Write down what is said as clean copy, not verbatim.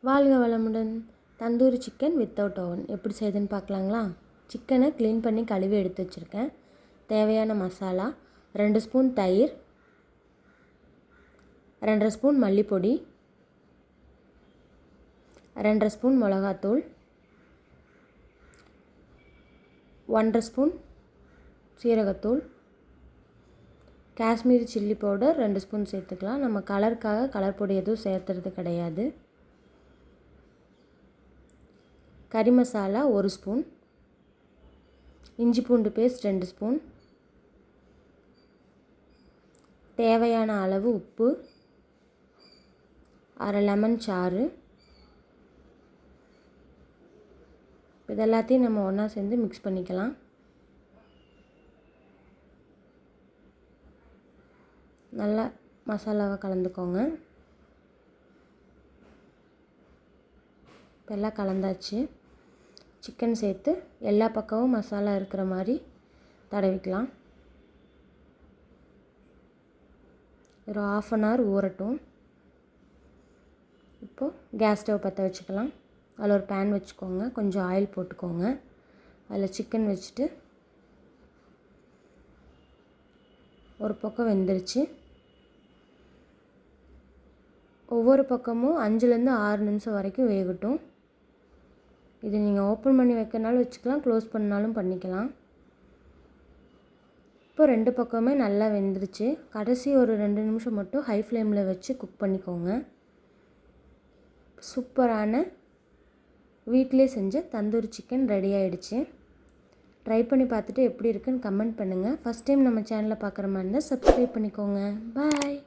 வாழ்க வளமுடன். Tandoori chicken without oven எப்படி செய்யுதுன்னு பார்க்கலாங்களா? சிக்கனை க்ளீன் பண்ணி கழுவி எடுத்து வச்சுருக்கேன். தேவையான மசாலா 2 ஸ்பூன் தயிர், 2.5 ஸ்பூன் மல்லிப்பொடி, 2.5 ஸ்பூன் மிளகாத்தூள், 1.5 ஸ்பூன் சீரகத்தூள், காஷ்மீரி சில்லி பவுடர் 2 ஸ்பூன் சேர்த்துக்கலாம். நம்ம கலருக்காக கலர் பொடி எதுவும் சேர்த்துறது கிடையாது. கறி மசாலா 1 ஸ்பூன், இஞ்சி பூண்டு பேஸ்ட் 2 ஸ்பூன், தேவையான அளவு உப்பு, அரை லெமன் சாறு. இதெல்லாத்தையும் நம்ம ஒன்றா சேர்ந்து மிக்ஸ் பண்ணிக்கலாம். நல்லா மசாலாவை கலந்துக்கோங்க. இப்போ எல்லாம் கலந்தாச்சு. சிக்கன் சேர்த்து எல்லா பக்கமும் மசாலா இருக்கிற மாதிரி தடவிக்கலாம். ஒரு 1/2 hour ஊறட்டும். இப்போது கேஸ் ஸ்டவ் பற்ற வச்சுக்கலாம். அதில் ஒரு பேன் வச்சுக்கோங்க. கொஞ்சம் ஆயில் போட்டுக்கோங்க. அதில் சிக்கன் வச்சுட்டு ஒரு பக்கம் வெந்துருச்சு. ஒவ்வொரு பக்கமும் 5லேருந்து 6 நிமிஷம் வரைக்கும் வேகட்டும். இது நீங்கள் ஓப்பன் பண்ணி வைக்கிறனாலும் வச்சுக்கலாம், க்ளோஸ் பண்ணாலும் பண்ணிக்கலாம். இப்போ 2 பக்கமே நல்லா வெந்துருச்சு. கடைசி ஒரு 2 நிமிஷம் மட்டும் ஹை ஃப்ளேமில் வச்சு குக் பண்ணிக்கோங்க. சூப்பரான வீட்டிலே செஞ்ச தந்தூரி சிக்கன் ரெடி ஆகிடுச்சு. ட்ரை பண்ணி பார்த்துட்டு எப்படி இருக்குன்னு கமெண்ட் பண்ணுங்கள். ஃபஸ்ட் டைம் நம்ம சேனலை பார்க்குற மாதிரி இருந்தால் சப்ஸ்கிரைப் பண்ணிக்கோங்க. பாய்.